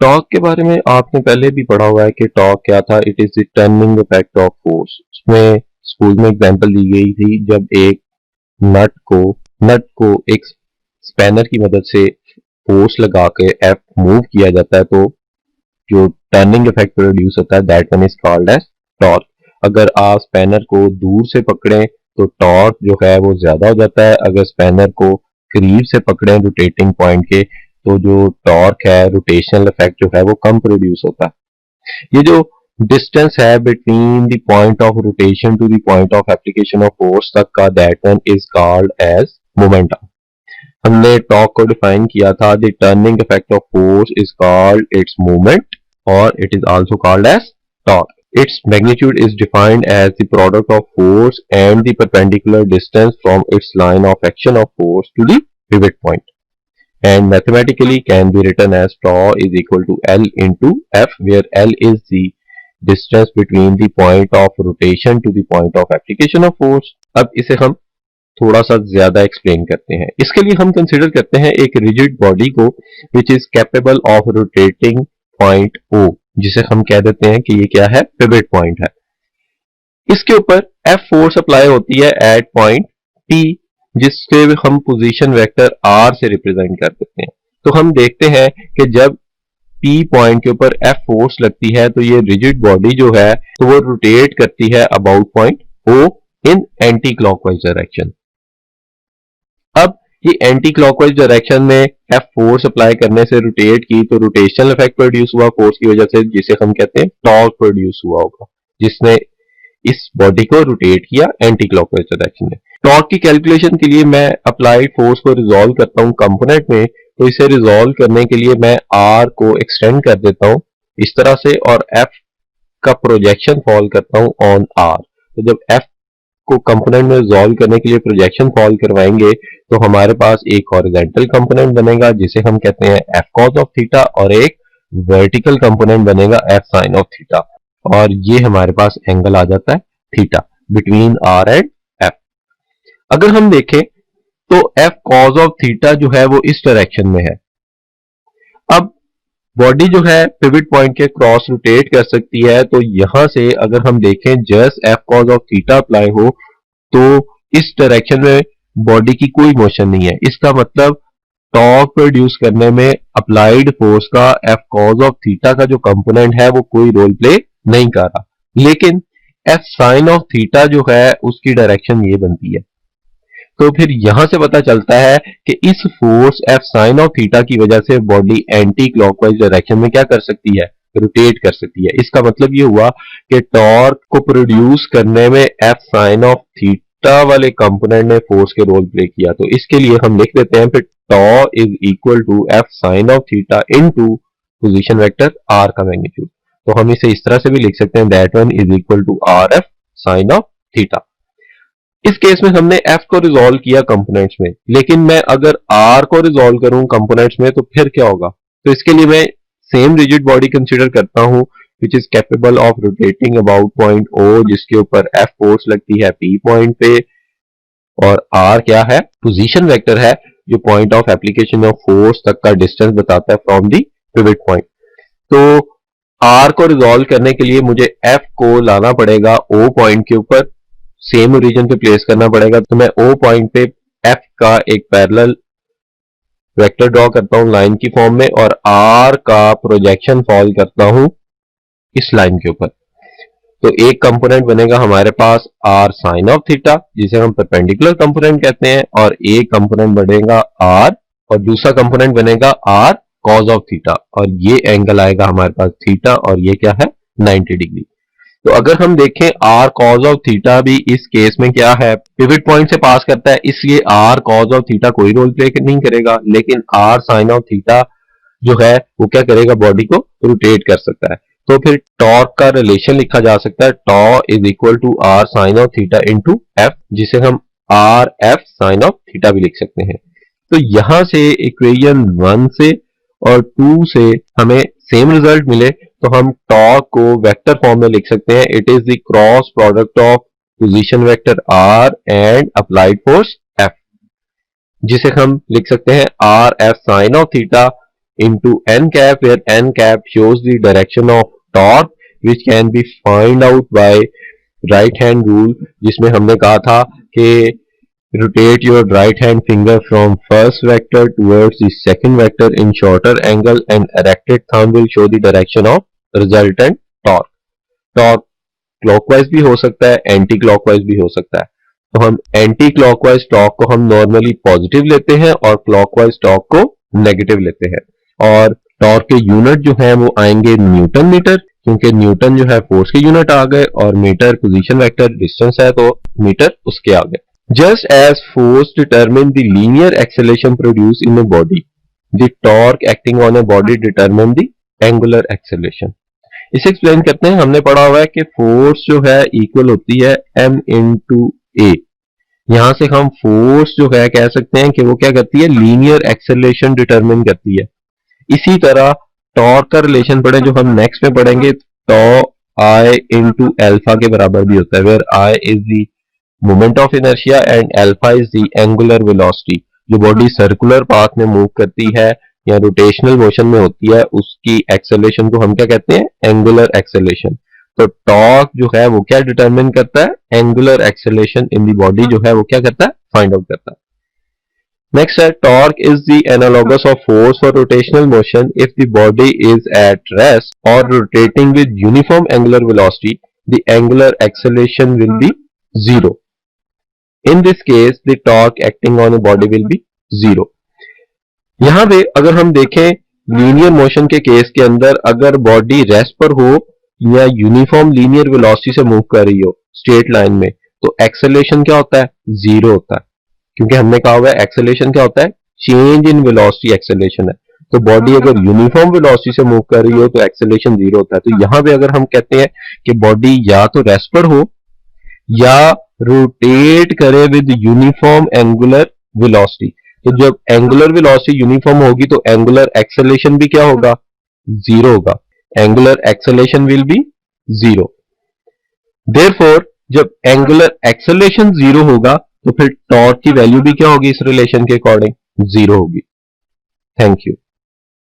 Torque के बारे में आपने पहले भी पढ़ा हुआ है कि टॉर्क क्या था। It is the turning effect of force. उसमें स्कूल में एग्जांपल दी गई थी जब एक नट को नट को एक स्पैनर की मदद से फोर्स लगा के एफ मूव किया जाता है तो जो टर्निंग इफेक्ट प्रोड्यूस होता है that one is called as torque. अगर आप स्पैनर को दूर से पकड़ें तो टॉर्क जो है वो ज्यादा हो जाता है। अगर स्पैनर को करीब से पकड़ें रोटेटिंग पॉइंट के तो जो टॉर्क है रोटेशनल इफेक्ट जो है वो कम प्रोड्यूस होता है। ये जो डिस्टेंस है between the point of rotation to the point of application of force तक का that one is called as momentum. हमने टॉर्क को डिफाइन किया था the turning effect of force is called its movement और it is also called as torque. Its magnitude is defined as the product of force and the perpendicular distance from its line of action of force to the pivot point, and mathematically can be written as tau is equal to L into F, where L is the distance between the point of rotation to the point of application of force। अब इसे हम थोड़ा सा ज्यादा explain करते हैं। इसके लिए हम कंसिडर करते हैं एक रिजिड बॉडी को which is capable of rotating point O, जिसे हम कह देते हैं कि ये क्या है, पिवट पॉइंट है। इसके ऊपर F फोर्स अप्लाई होती है एट पॉइंट P, जिससे हम पोजीशन वेक्टर R से रिप्रेजेंट कर देते हैं। तो हम देखते हैं कि जब P पॉइंट के ऊपर F फोर्स लगती है तो ये रिजिड बॉडी जो है तो वो रोटेट करती है about point O in anti clockwise direction. अब ये एंटी क्लॉकवाइज डायरेक्शन में F फोर्स अप्लाई करने से रोटेट की तो रोटेशनल इफेक्ट प्रोड्यूस हुआ फोर्स की वजह से, जिसे हम कहते हैं टॉर्क प्रोड्यूस हुआ होगा, जिसने इस बॉडी को रोटेट किया एंटी क्लॉकवाइज डायरेक्शन में। टॉर्क की कैलकुलेशन के लिए मैं अप्लाइड फोर्स को रिजॉल्व करता हूं कंपोनेंट में, तो इसे रिजॉल्व करने के लिए मैं R को एक्सटेंड कर देता हूं इस तरह से और F का प्रोजेक्शन फॉल करता हूं ऑन R। तो जब F को कंपोनेंट में रिजॉल्व करने के लिए प्रोजेक्शन फॉल करवाएंगे तो हमारे पास एक हॉरिजॉन्टल कंपोनेंट बनेगा जिसे हम कहते हैं F cos ऑफ थीटा और एक वर्टिकल कंपोनेंट बनेगा F sin ऑफ थीटा, और ये हमारे पास एंगल आ जाता है theta between R and F। अगर हम देखें तो F cos ऑफ थीटा जो है वो इस डायरेक्शन में है। अब बॉडी जो है पिवट पॉइंट के क्रॉस रोटेट कर सकती है, तो यहां से अगर हम देखें just F cos of theta apply हो तो इस डायरेक्शन में बॉडी की कोई मोशन नहीं है। इसका मतलब टॉर्क प्रोड्यूस करने में अप्लाइड फोर्स का F cos ऑफ थीटा का जो कंपोनेंट है वो कोई रोल प्ले नहीं कर रहा, लेकिन F sin ऑफ थीटा जो है उसकी डायरेक्शन ये बनती है। तो फिर यहां से पता चलता है कि इस force F sin of theta की वजह से बॉडी एंटी क्लॉकवाइज डायरेक्शन में क्या कर सकती है, रोटेट कर सकती है। इसका मतलब ये हुआ कि टॉर्क को प्रोड्यूस करने में F sin ऑफ थीटा वाले कंपोनेंट ने फोर्स के रोल प्ले किया। तो इसके लिए हम लिख देते हैं फिर tau is equal to F sin of theta into position vector R का मैग्नीट्यूड। तो हम इसे इस तरह से भी लिख सकते हैं that one is equal to RF sin of theta. इस केस में हमने F को रिजॉल्व किया कंपोनेंट्स में, लेकिन मैं अगर R को रिजॉल्व करूं कंपोनेंट्स में तो फिर क्या होगा। तो इसके लिए मैं सेम रिजिड बॉडी कंसीडर करता हूं which is capable of rotating about point O, जिसके ऊपर F फोर्स लगती है P पॉइंट पे, और R क्या है, पोजीशन वेक्टर है जो point of application of force तक का डिस्टेंस बताता है फ्रॉम दी पिवट पॉइंट। तो R को रिजॉल्व करने के लिए मुझे F को लाना पड़ेगा O पॉइंट के ऊपर, सेम ओरिजिन पे प्लेस करना पड़ेगा। तो मैं O पॉइंट पे F का एक पैरेलल वेक्टर ड्रॉ करता हूं लाइन की फॉर्म में और R का प्रोजेक्शन फॉल करता हूं इस लाइन के ऊपर। तो एक कंपोनेंट बनेगा हमारे पास R sin ऑफ थीटा जिसे हम परपेंडिकुलर कंपोनेंट कहते हैं, और एक कंपोनेंट बनेगा R और दूसरा कंपोनेंट बनेगा R cos ऑफ थीटा, और ये एंगल आएगा हमारे पास थीटा और ये क्या है 90 डिग्री। तो अगर हम देखें R cos ऑफ थीटा भी इस केस में क्या है, पिवट पॉइंट से पास करता है, इसलिए R cos ऑफ थीटा कोई रोल प्ले नहीं करेगा, लेकिन R sin ऑफ थीटा जो है वो क्या करेगा, बॉडी को रोटेट कर सकता है। तो फिर टॉर्क का रिलेशन लिखा जा सकता है tau is equal to R sin of theta into F, जिसे हम R F sin of theta भी लिख सकते हैं। तो यहां से इक्वेशन 1 से और 2 से हमें सेम रिजल्ट मिले, तो हम टॉर्क को वेक्टर फॉर्म में लिख सकते हैं। It is the cross product of position vector R and applied force F, जिसे हम लिख सकते हैं R F sin of theta into n cap, where n cap shows the direction of torque which can be find out by right hand rule, जिसमें हमने कहा था कि rotate your right hand finger from first vector towards the second vector in shorter angle and erected thumb will show the direction of resultant torque. Torque clockwise भी हो सकता है, anti clockwise भी हो सकता है। तो हम एंटी क्लॉकवाइज टॉर्क को हम नॉर्मली पॉजिटिव लेते हैं और क्लॉकवाइज टॉर्क को नेगेटिव लेते हैं। और टॉर्क के यूनिट जो है वो आएंगे न्यूटन मीटर, क्योंकि न्यूटन जो है फोर्स के यूनिट आ गए और मीटर पोजीशन वेक्टर डिस्टेंस है तो मीटर उसके आ गए। Just as force determine the linear acceleration produce in a body, the torque acting on a body determine the angular acceleration. इसे एक्सप्लेन करते हैं। हमने पढ़ा हुआ है कि फोर्स जो है इक्वल होती है m इंटू ए। यहां से हम फोर्स जो है कह सकते हैं कि वो क्या करती है, लीनियर एक्सेलरेशन डिटरमिन करती है। इसी तरह टॉर्क का रिलेशन पढ़े जो हम नेक्स्ट में पढ़ेंगे, टॉ आई इंटू एल्फा के बराबर भी होता है, where I is the moment of inertia and alpha is the angular velocity. जो बॉडी सर्कुलर पाथ में मूव करती है या रोटेशनल मोशन में होती है उसकी एक्सेलरेशन को हम क्या कहते हैं, एंगुलर एक्सेलरेशन। तो टॉर्क जो है वो क्या डिटरमिन करता है, angular acceleration in the body जो है वो क्या करता है, फाइंड आउट करता है। नेक्स्ट है torque is the analogous of force for rotational motion if the body is at rest और rotating with uniform angular velocity the angular acceleration will be zero. In this case the torque acting on a body will be zero. यहां पे अगर हम देखें linear motion के case के अंदर अगर बॉडी रेस्ट पर हो या यूनिफॉर्म लीनियर वेलोसिटी से मूव कर रही हो स्ट्रेट लाइन में, तो एक्सेलरेशन क्या होता है, जीरो होता है, क्योंकि हमने कहा हुआ है एक्सेलरेशन क्या होता है, चेंज इन वेलोसिटी एक्सेलरेशन है। तो बॉडी अगर यूनिफॉर्म वेलोसिटी से मूव कर रही हो तो एक्सेलरेशन जीरो होता है। तो यहां पे अगर हम कहते हैं कि बॉडी या तो रेस्ट पर हो या रोटेट करे विद यूनिफॉर्म एंगुलर वेलोसिटी, तो जब एंगुलर वेलोसिटी यूनिफॉर्म होगी तो एंगुलर एक्सेलरेशन भी क्या होगा, जीरो होगा। Angular acceleration will be zero. Therefore जब एंगुलर एक्सेलरेशन जीरो होगा तो फिर टॉर्क की वैल्यू भी क्या होगी इस रिलेशन के अकॉर्डिंग, जीरो होगी। Thank you.